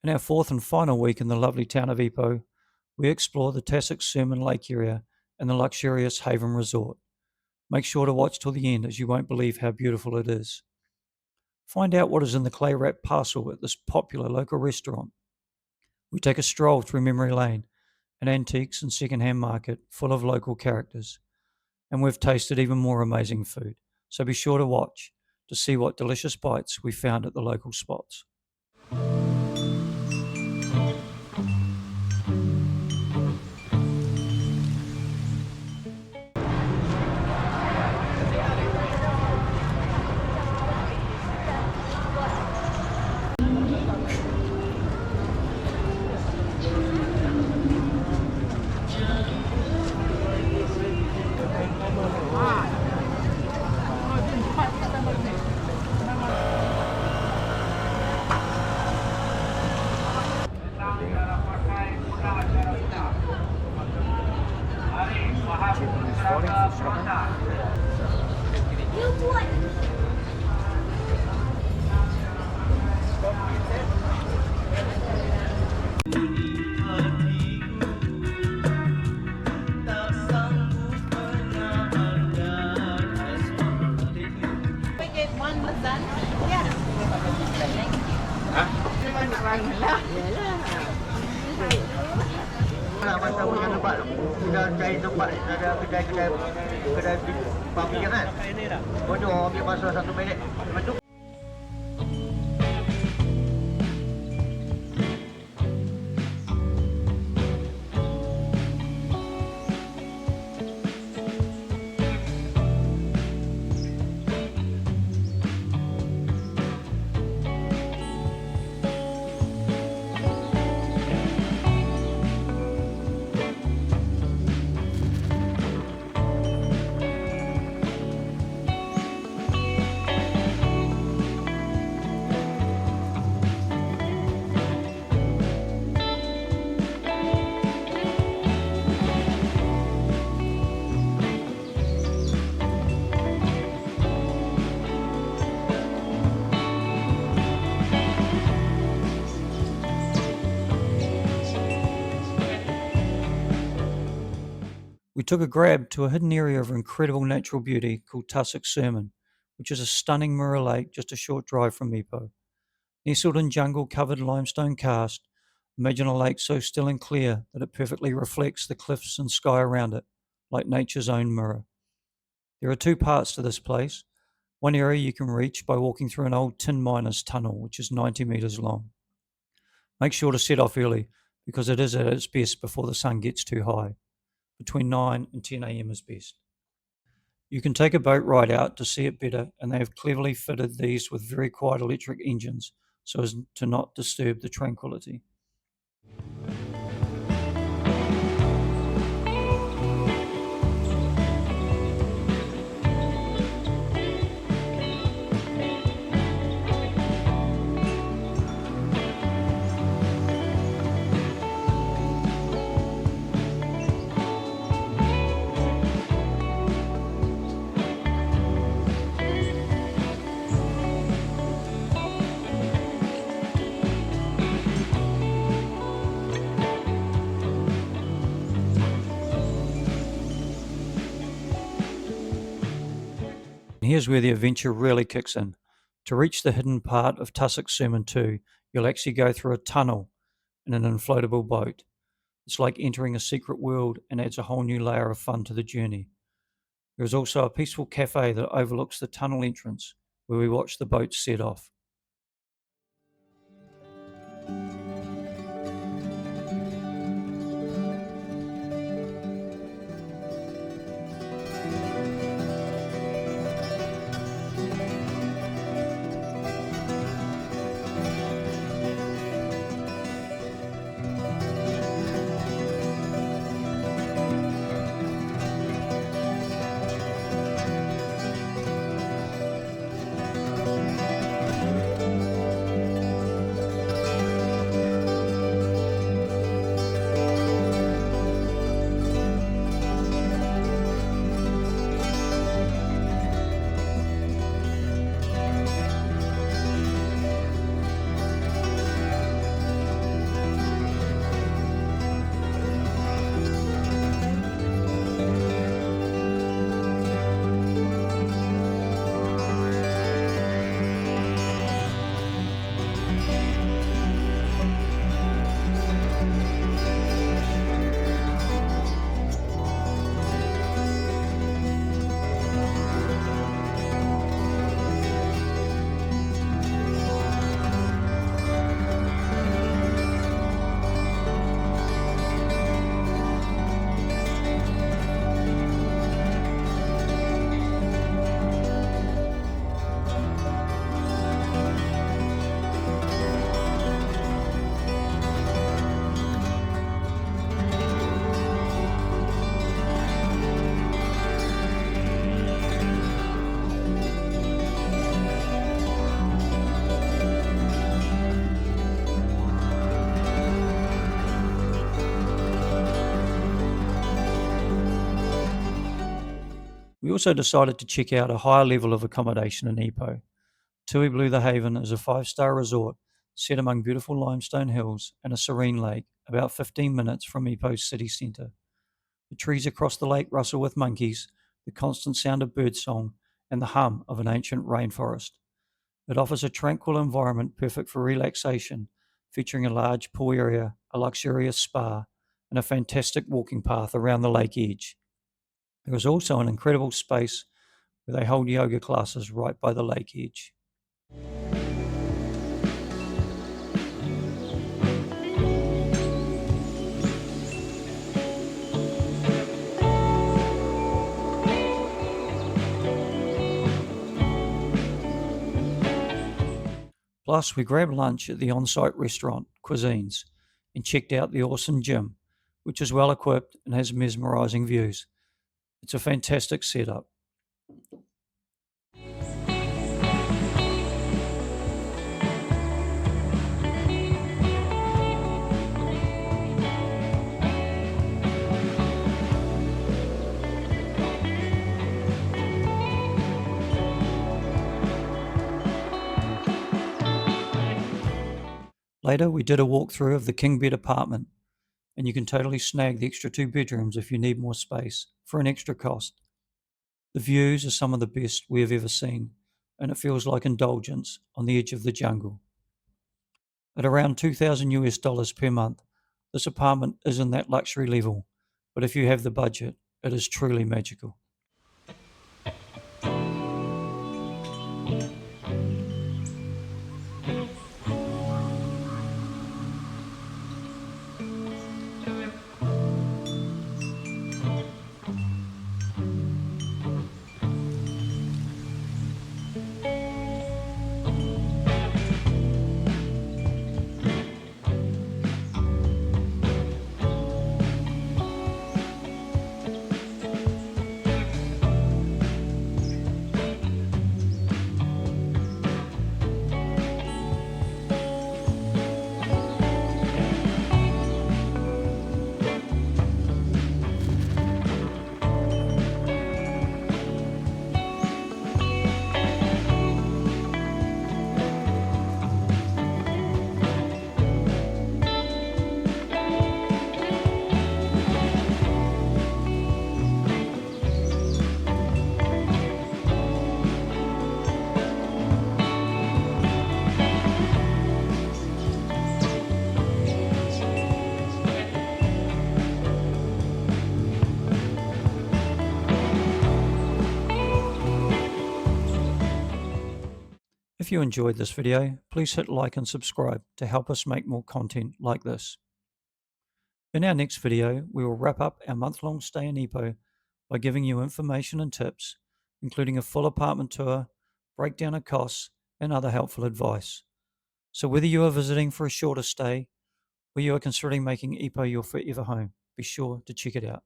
In our fourth and final week in the lovely town of Ipoh, we explore the Tasik Cermin Lake area and the luxurious Haven Resort. Make sure to watch till the end as you won't believe how beautiful it is. Find out what is in the clay wrapped parcel at this popular local restaurant. We take a stroll through Memory Lane, an antiques and second-hand market full of local characters. And we've tasted even more amazing food, so be sure to watch to see what delicious bites we found at the local spots. Masa punya tempat tu. Kita cari tempat ada kedai pump kan. Bodoh ambil masa 1 minit. Lepas tu We took a grab to a hidden area of incredible natural beauty called Tasik Cermin, which is a stunning mirror lake just a short drive from Ipoh. Nestled in jungle-covered limestone kaarst, imagine a lake so still and clear that it perfectly reflects the cliffs and sky around it, like nature's own mirror. There are two parts to this place. One area you can reach by walking through an old tin miner's tunnel, which is 90 metres long. Make sure to set off early because it is at its best before the sun gets too high. Between 9 and 10 a.m. is best. You can take a boat ride out to see it better, and they have cleverly fitted these with very quiet electric engines so as to not disturb the tranquility. And here's where the adventure really kicks in. To reach the hidden part of Tasik Cermin 2, you'll actually go through a tunnel in an inflatable boat. It's like entering a secret world and adds a whole new layer of fun to the journey. There is also a peaceful cafe that overlooks the tunnel entrance where we watch the boat set off. We also decided to check out a higher level of accommodation in Ipoh. Tui Blue The Haven is a 5-star resort set among beautiful limestone hills and a serene lake about 15 minutes from Ipoh's city centre. The trees across the lake rustle with monkeys, the constant sound of birdsong, and the hum of an ancient rainforest. It offers a tranquil environment perfect for relaxation, featuring a large pool area, a luxurious spa, and a fantastic walking path around the lake edge. There is also an incredible space where they hold yoga classes right by the lake edge. Plus, we grabbed lunch at the on site restaurant, Cuisines, and checked out the awesome gym, which is well equipped and has mesmerizing views. It's a fantastic setup. Later, we did a walkthrough of the King Bed apartment, and you can totally snag the extra 2 bedrooms if you need more space for an extra cost. The views are some of the best we have ever seen, and it feels like indulgence on the edge of the jungle. At around 2,000 US dollars per month, this apartment is in that luxury level, but if you have the budget, it is truly magical. If you enjoyed this video, please hit like and subscribe to help us make more content like this. In our next video, we will wrap up our month-long stay in Ipoh by giving you information and tips, including a full apartment tour, breakdown of costs, and other helpful advice. So whether you are visiting for a shorter stay or you are considering making Ipoh your forever home, be sure to check it out.